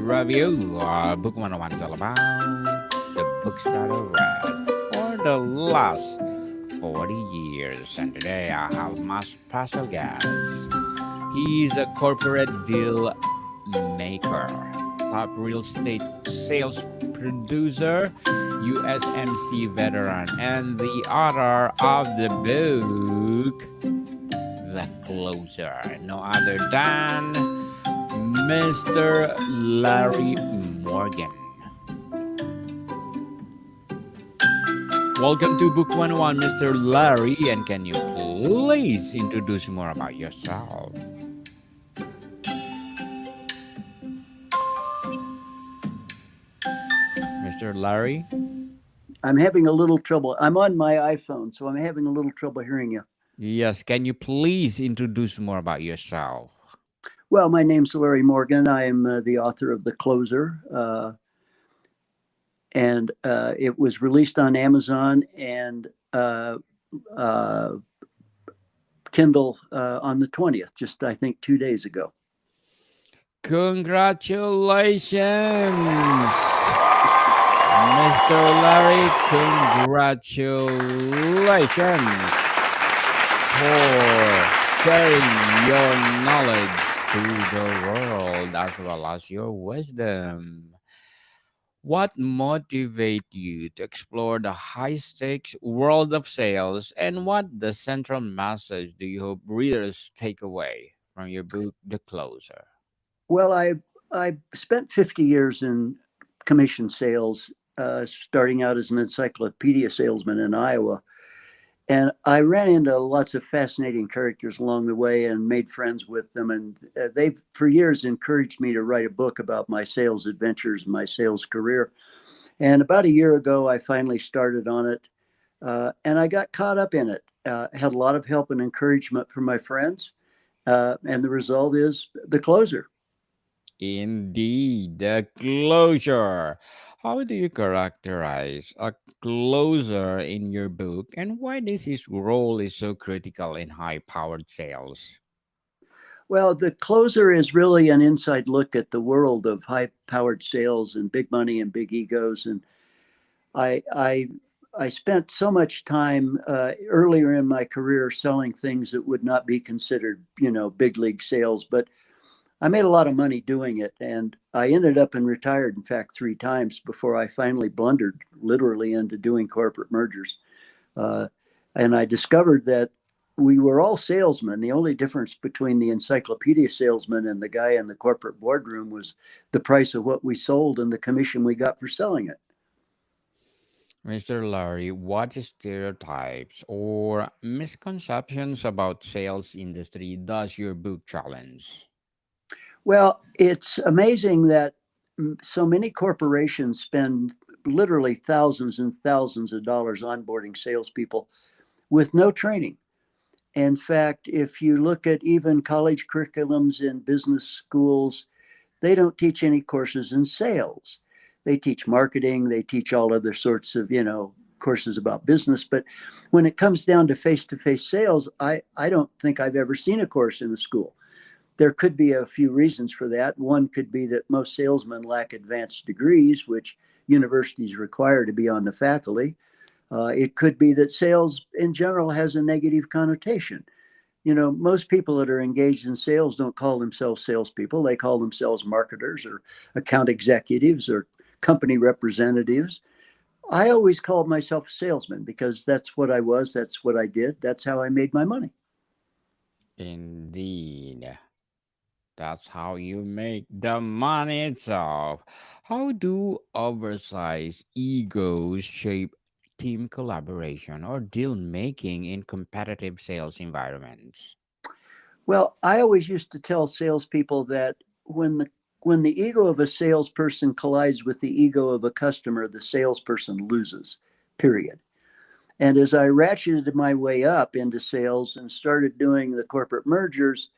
review. Book 101 is all about the books that I read for the last 40 years. And today I have my special guest. He's a corporate deal maker, top real estate sales producer, USMC veteran, and the author of the book The Closer. No other than Mr. Larry Morgan. Welcome to Book 101, Mr. Larry, and can you please introduce more about yourself? Mr. Larry? I'm having a little trouble. I'm on my iPhone, so I'm having a little trouble hearing you. Yes, can you please introduce more about yourself? Well, my name's Larry Morgan. I am the author of The Closer, and it was released on Amazon and uh, Kindle on the 20th, just I think 2 days ago. Congratulations, Mr. Larry. Congratulations for sharing your knowledge to the world as well as your wisdom. What motivated you to explore the high stakes world of sales, and what the central message do you hope readers take away from your book, The Closer? Well, I spent 50 years in commission sales, starting out as an encyclopedia salesman in Iowa. And I ran into lots of fascinating characters along the way and made friends with them. And they've, for years, encouraged me to write a book about my sales adventures and my sales career. And about a year ago, I finally started on it. And I got caught up in it. Had a lot of help and encouragement from my friends. And the result is The Closer. Indeed, The Closure. How do you characterize a closer in your book, and why this his role is so critical in high-powered sales? Well, The Closer is really an inside look at the world of high powered sales and big money and big egos. And I, I, I spent so much time earlier in my career selling things that would not be considered, big league sales, but I made a lot of money doing it. And I ended up and retired, in fact, 3 times before I finally blundered literally into doing corporate mergers. Uh, and I discovered that we were all salesmen. The only difference between the encyclopedia salesman and the guy in the corporate boardroom was the price of what we sold and the commission we got for selling it. Mr. Larry, what stereotypes or misconceptions about sales industry does your book challenge? Well, it's amazing that so many corporations spend literally thousands and thousands of dollars onboarding salespeople with no training. In fact, if you look at even college curriculums in business schools, they don't teach any courses in sales. They teach marketing, they teach all other sorts of, courses about business. But when it comes down to face sales, I don't think I've ever seen a course in a school. There could be a few reasons for that. One could be that most salesmen lack advanced degrees, which universities require to be on the faculty. It could be that sales in general has a negative connotation. Most people that are engaged in sales don't call themselves salespeople. They call themselves marketers or account executives or company representatives. I always called myself a salesman because that's what I was. That's what I did. That's how I made my money. Indeed. That's how you make the money itself. How do oversized egos shape team collaboration or deal making in competitive sales environments? Well, I always used to tell salespeople that when the ego of a salesperson collides with the ego of a customer, the salesperson loses. Period. And as I ratcheted my way up into sales and started doing the corporate mergers,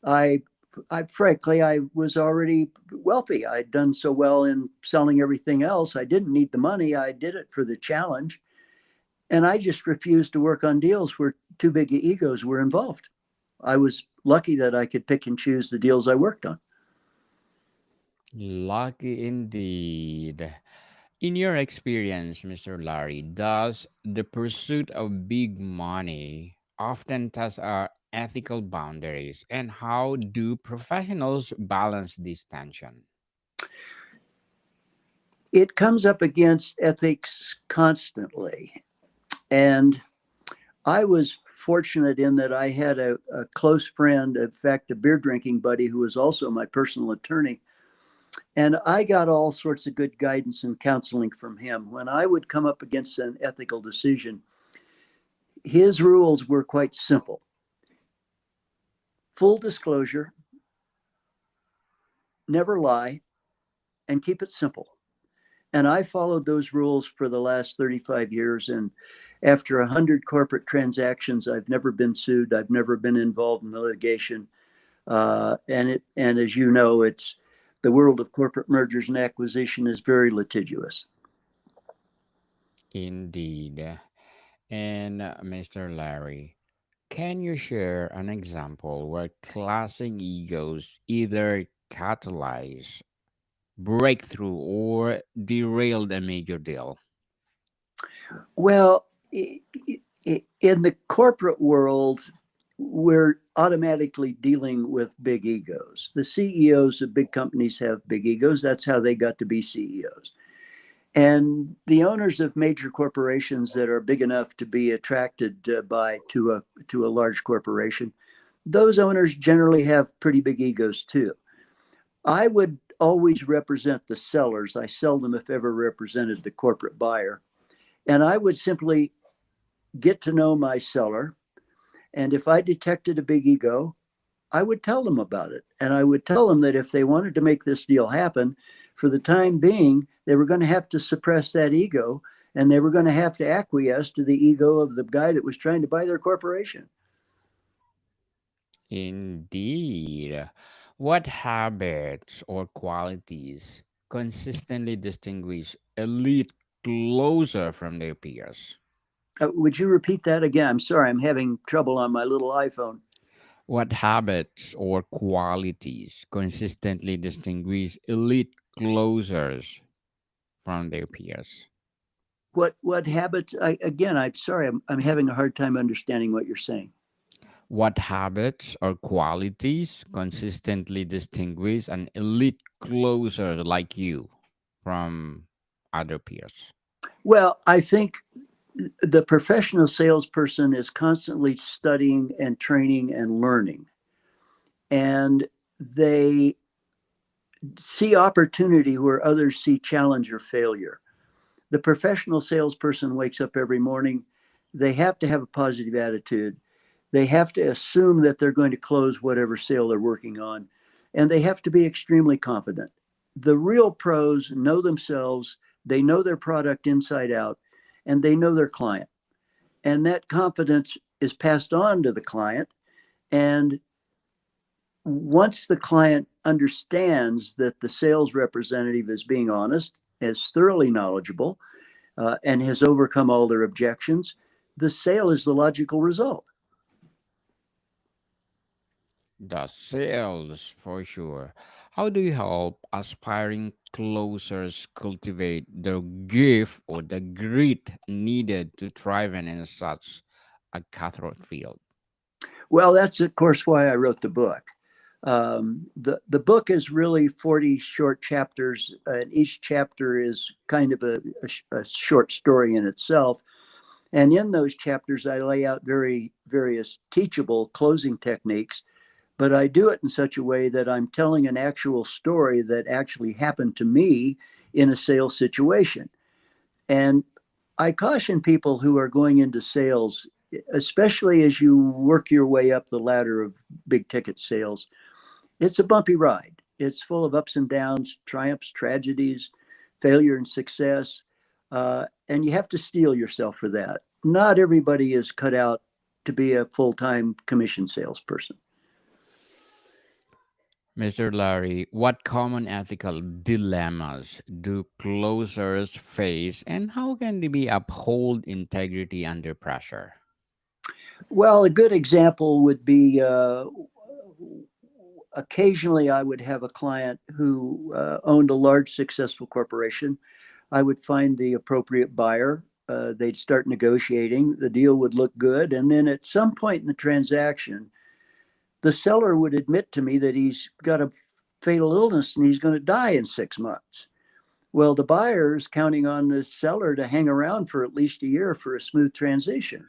I, I frankly, I was already wealthy. I'd done so well in selling everything else. I didn't need the money. I did it for the challenge. And I just refused to work on deals where too big egos were involved. I was lucky that I could pick and choose the deals I worked on. Lucky indeed. In your experience, Mr. Larry, does the pursuit of big money often test our ethical boundaries, and how do professionals balance this tension? It comes up against ethics constantly. And I was fortunate in that I had a close friend, in fact, a beer drinking buddy who was also my personal attorney. And I got all sorts of good guidance and counseling from him. When I would come up against an ethical decision, his rules were quite simple: full disclosure, never lie, and keep it simple. And I followed those rules for the last 35 years. And after 100 corporate transactions, I've never been sued. I've never been involved in litigation. And as you know, it's the world of corporate mergers and acquisition is very litigious. Indeed. And Mr. Larry, can you share an example where clashing egos either catalyze breakthrough or derailed a major deal? Well, in the corporate world, we're automatically dealing with big egos. The CEOs of big companies have big egos. That's how they got to be CEOs. And the owners of major corporations that are big enough to be attracted by to a large corporation, those owners generally have pretty big egos too. I would always represent the sellers. I seldom, if ever, represented the corporate buyer. And I would simply get to know my seller. And if I detected a big ego, I would tell them about it. And I would tell them that if they wanted to make this deal happen, for the time being, they were going to have to suppress that ego, and they were going to have to acquiesce to the ego of the guy that was trying to buy their corporation. Indeed. What habits or qualities consistently distinguish elite closer from their peers? Would you repeat that again? I'm sorry, I'm having trouble on my little iPhone. What habits or qualities consistently distinguish elite closers from their peers? What habits? Again, I'm sorry, I'm having a hard time understanding what you're saying. What habits or qualities consistently distinguish an elite closer like you from other peers? Well, I think the professional salesperson is constantly studying and training and learning, and they see opportunity where others see challenge or failure. The professional salesperson wakes up every morning. They have to have a positive attitude. They have to assume that they're going to close whatever sale they're working on. And they have to be extremely confident. The real pros know themselves, they know their product inside out, and they know their client. And that confidence is passed on to the client. And once the client understands that the sales representative is being honest, is thoroughly knowledgeable, and has overcome all their objections, the sale is the logical result. The sales, for sure. How do you help aspiring closers cultivate the gift or the grit needed to thrive in such a cutthroat field? Well, that's of course why I wrote the book. The book is really 40 short chapters, and each chapter is kind of a short story in itself. And in those chapters, I lay out various teachable closing techniques, but I do it in such a way that I'm telling an actual story that actually happened to me in a sales situation. And I caution people who are going into sales, especially as you work your way up the ladder of big ticket sales, it's a bumpy ride. It's full of ups and downs, triumphs, tragedies, failure and success. And you have to steel yourself for that. Not everybody is cut out to be a full time commission salesperson. Mr. Larry, what common ethical dilemmas do closers face and how can they be uphold integrity under pressure? Well, a good example would be occasionally I would have a client who owned a large successful corporation. I would find the appropriate buyer. They'd start negotiating. The deal would look good. And then at some point in the transaction, the seller would admit to me that he's got a fatal illness and he's going to die in 6 months. Well, the buyer is counting on the seller to hang around for at least a year for a smooth transition.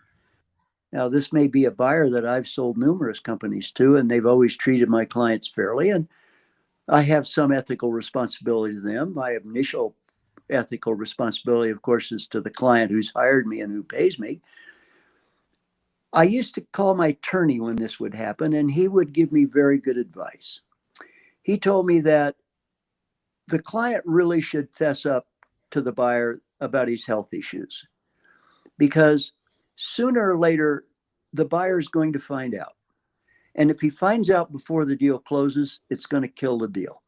Now, this may be a buyer that I've sold numerous companies to, and they've always treated my clients fairly. And I have some ethical responsibility to them. My initial ethical responsibility, of course, is to the client who's hired me and who pays me. I used to call my attorney when this would happen, and he would give me very good advice. He told me that the client really should fess up to the buyer about his health issues because sooner or later, the buyer is going to find out. And if he finds out before the deal closes, it's going to kill the deal.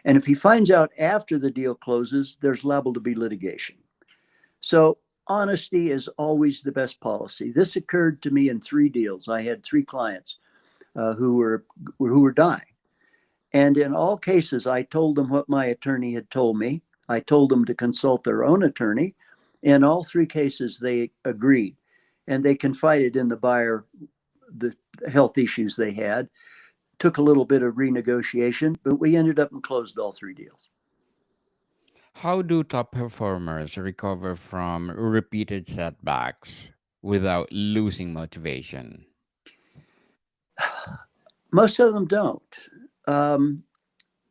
And if he finds out after the deal closes, there's liable to be litigation. So honesty is always the best policy. This occurred to me in 3 deals. I had 3 clients who were dying. And in all cases, I told them what my attorney had told me. I told them to consult their own attorney. In all 3 cases, they agreed. And they confided in the buyer the health issues they had. Took a little bit of renegotiation, but we ended up and closed all 3 deals. How do top performers recover from repeated setbacks without losing motivation? Most of them don't. Um,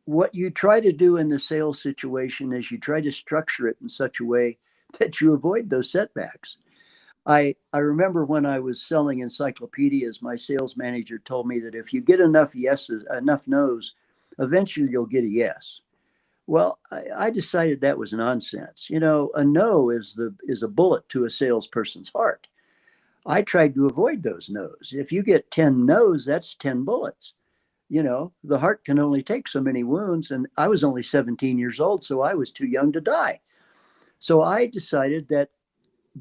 what you try to do in the sales situation is you try to structure it in such a way that you avoid those setbacks. I remember when I was selling encyclopedias, my sales manager told me that if you get enough yeses, enough no's, eventually you'll get a yes. Well, I decided that was nonsense. You know, a no is a bullet to a salesperson's heart. I tried to avoid those no's. If you get 10 no's, that's 10 bullets. You know, the heart can only take so many wounds. And I was only 17 years old, so I was too young to die. So I decided that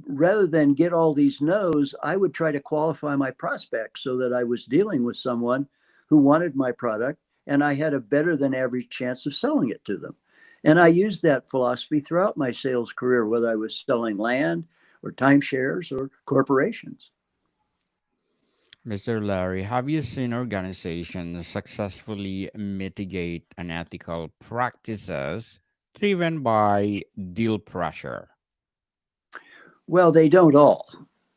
rather than get all these no's, I would try to qualify my prospects so that I was dealing with someone who wanted my product and I had a better than average chance of selling it to them. And I used that philosophy throughout my sales career, whether I was selling land or timeshares or corporations. Mr. Larry, have you seen organizations successfully mitigate unethical practices driven by deal pressure? Well, they don't all.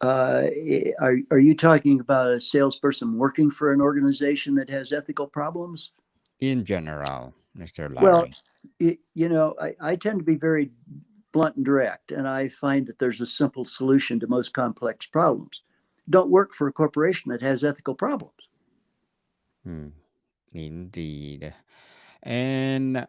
Are you talking about a salesperson working for an organization that has ethical problems? In general, Mr. Well, Larry. I tend to be very blunt and direct, and I find that there's a simple solution to most complex problems. Don't work for a corporation that has ethical problems. Hmm, indeed. And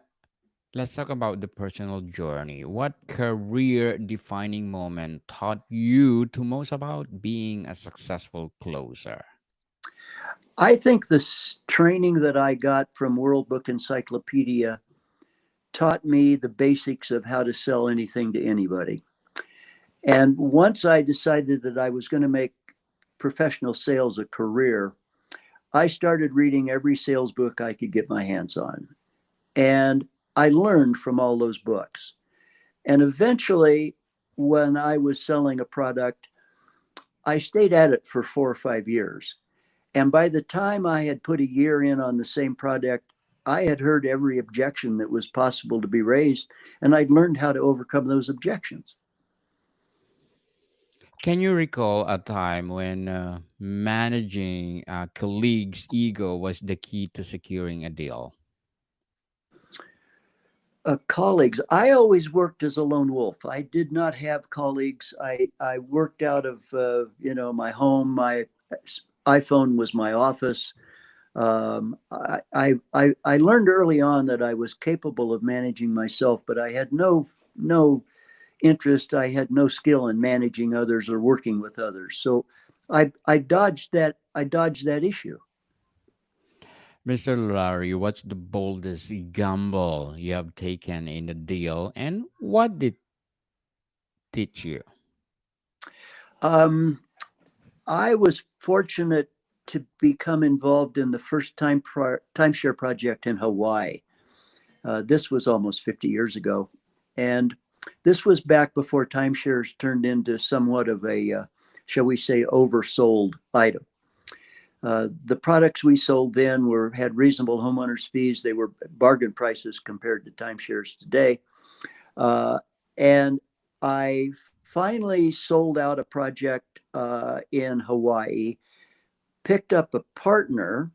let's talk about the personal journey. What career defining moment taught you to most about being a successful closer? I think this training that I got from World Book Encyclopedia taught me the basics of how to sell anything to anybody. And once I decided that I was going to make professional sales a career, I started reading every sales book I could get my hands on. And I learned from all those books. And eventually, when I was selling a product, I stayed at it for 4 or 5 years. And by the time I had put a year in on the same product, I had heard every objection that was possible to be raised, and I'd learned how to overcome those objections. Can you recall a time when managing a colleague's ego was the key to securing a deal? Colleagues, I always worked as a lone wolf. I did not have colleagues. I worked out of my home. My iPhone was my office. I learned early on that I was capable of managing myself, but I had no interest. I had no skill in managing others or working with others. So I dodged that. I dodged that issue. Mr. Larry, what's the boldest gamble you have taken in a deal and what did it teach you? Um, I was fortunate to become involved in the first timeshare project in Hawaii. This was almost 50 years ago. And this was back before timeshares turned into somewhat of a, shall we say, oversold item. The products we sold then had reasonable homeowners fees. They were bargain prices compared to timeshares today. And I finally sold out a project in Hawaii, picked up a partner,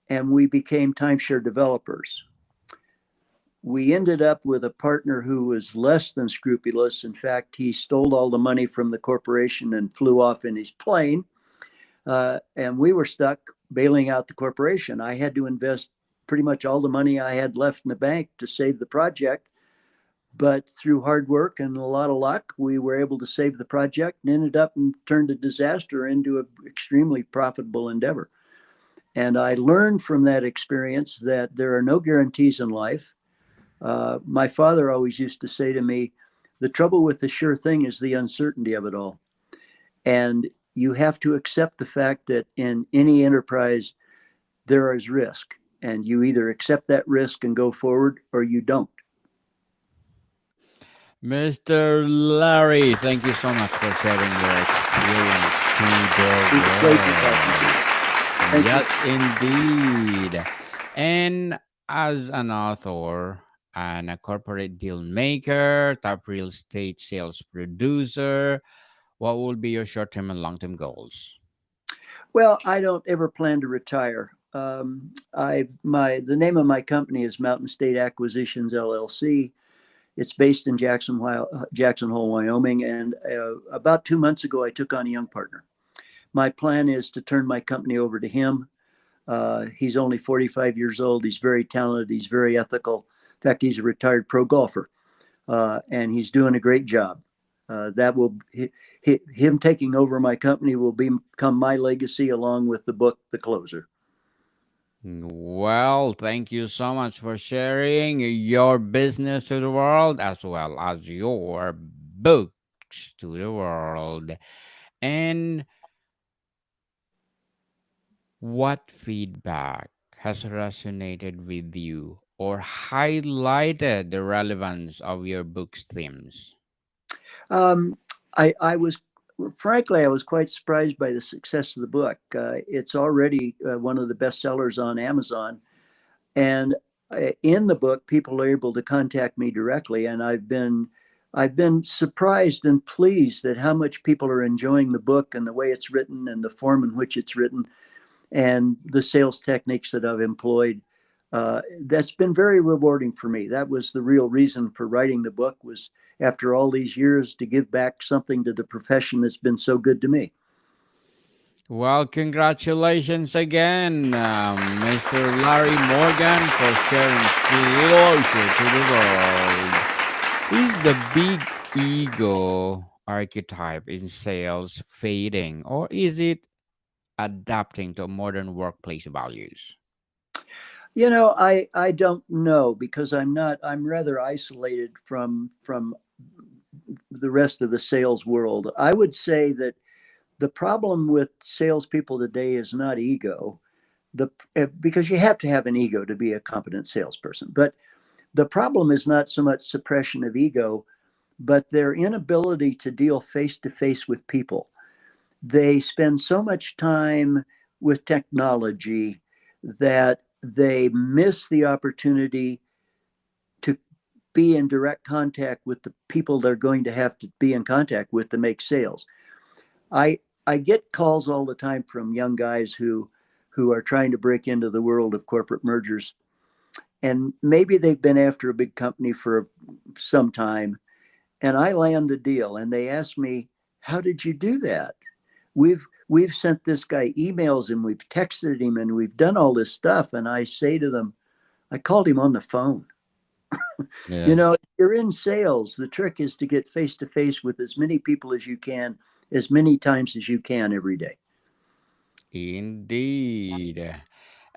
and we became timeshare developers. We ended up with a partner who was less than scrupulous. In fact, he stole all the money from the corporation and flew off in his plane. And we were stuck bailing out the corporation. I had to invest pretty much all the money I had left in the bank to save the project. But through hard work and a lot of luck, we were able to save the project and ended up and turned a disaster into an extremely profitable endeavor. And I learned from that experience that there are no guarantees in life. My father always used to say to me, the trouble with the sure thing is the uncertainty of it all. And you have to accept the fact that in any enterprise, there is risk. And you either accept that risk and go forward or you don't. Mr. Larry, thank you so much for sharing your experience to the It's a pleasure talking to you. world. Thank Yes, you. indeed. And as an author and a corporate deal maker, top real estate sales producer, what will be your short-term and long-term goals? Well, I don't ever plan to retire. The name of my company is Mountain State Acquisitions LLC. It's based in Jackson Hole, Wyoming. And about 2 months ago, I took on a young partner. My plan is to turn my company over to him. He's only 45 years old. He's very talented. He's very ethical. In fact, he's a retired pro golfer, and he's doing a great job. Him taking over my company will become my legacy along with the book, The Closer. Well, thank you so much for sharing your business to the world as well as your books to the world. And what feedback has resonated with you or highlighted the relevance of your book's themes? Um, I was, frankly, I was quite surprised by the success of the book. It's already one of the best sellers on Amazon. And in the book, people are able to contact me directly, and I've been surprised and pleased at how much people are enjoying the book and the way it's written and the form in which it's written and the sales techniques that I've employed. That's been very rewarding for me. That was the real reason for writing the book, was after all these years to give back something to the profession that's been so good to me. Well, congratulations again, Mr. Larry Morgan, for sharing closer to the world. Is the big ego archetype in sales fading, or is it adapting to modern workplace values? I don't know, because I'm rather isolated from the rest of the sales world. I would say that the problem with salespeople today is not ego, because you have to have an ego to be a competent salesperson. But the problem is not so much suppression of ego, but their inability to deal face to face with people. They spend so much time with technology that they miss the opportunity to be in direct contact with the people they're going to have to be in contact with to make sales. I get calls all the time from young guys who are trying to break into the world of corporate mergers, and maybe they've been after a big company for some time, and I land the deal and they ask me, how did you do that? We've sent this guy emails and we've texted him and we've done all this stuff. And I say to them, I called him on the phone. Yes, If you're in sales, the trick is to get face to face with as many people as you can, as many times as you can every day. indeed.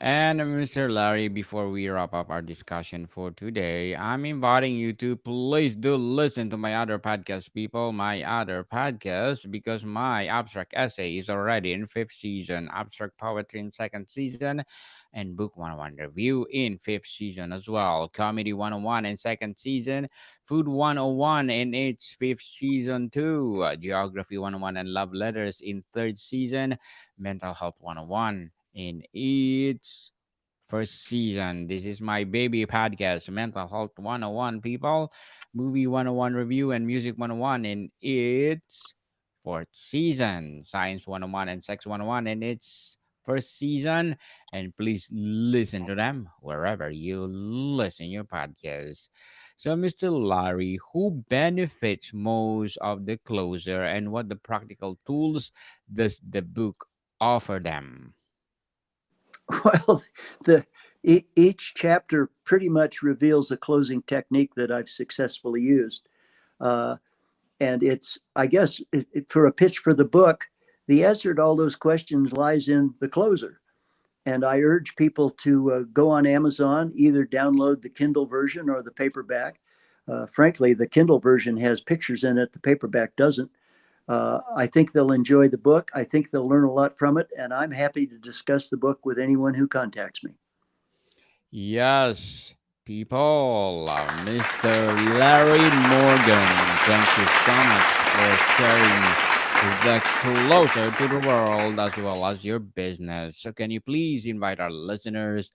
And Mr. Larry, before we wrap up our discussion for today, I'm inviting you to please do listen to my other podcast, people, my other podcast, because my abstract essay is already in fifth season, abstract poetry in second season, and book 101 review in fifth season as well, comedy 101 in second season, food 101 in its fifth season too, geography 101 and love letters in third season, mental health 101 in its first season. This is my baby podcast, Mental Health 101, people. Movie 101 review and music 101 in its fourth season. Science 101 and Sex 101 in its first season. And please listen to them wherever you listen your podcast. So, Mr. Larry, who benefits most of the closer and what the practical tools does the book offer them? Well, each chapter pretty much reveals a closing technique that I've successfully used. Uh, and it's, I guess, for a pitch for the book, the answer to all those questions lies in the closer. And I urge people to go on Amazon, either download the Kindle version or the paperback. Frankly, the Kindle version has pictures in it, the paperback doesn't. I think they'll enjoy the book. I think they'll learn a lot from it. And I'm happy to discuss the book with anyone who contacts me. Yes, people, Mr. Larry Morgan, thank you so much for sharing the closer to the world as well as your business. So, can you please invite our listeners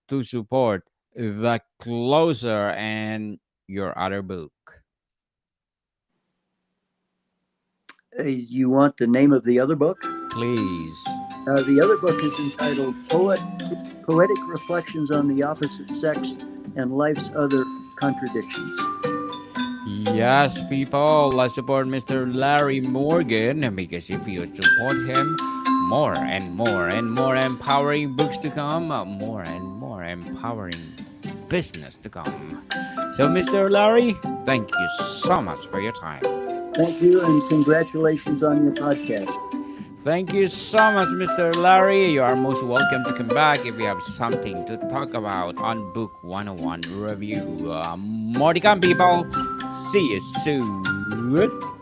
to support the closer and your other book? You want the name of the other book? Please. The other book is entitled Poetic Reflections on the Opposite Sex and Life's Other Contradictions. Yes, people, let's support Mr. Larry Morgan because if you support him, more and more and more empowering books to come, more and more empowering business to come. So, Mr. Larry, thank you so much for your time. Thank you, and congratulations on your podcast. Thank you so much, Mr. Larry. You are most welcome to come back if you have something to talk about on Book 101 Review. More to come, people. See you soon.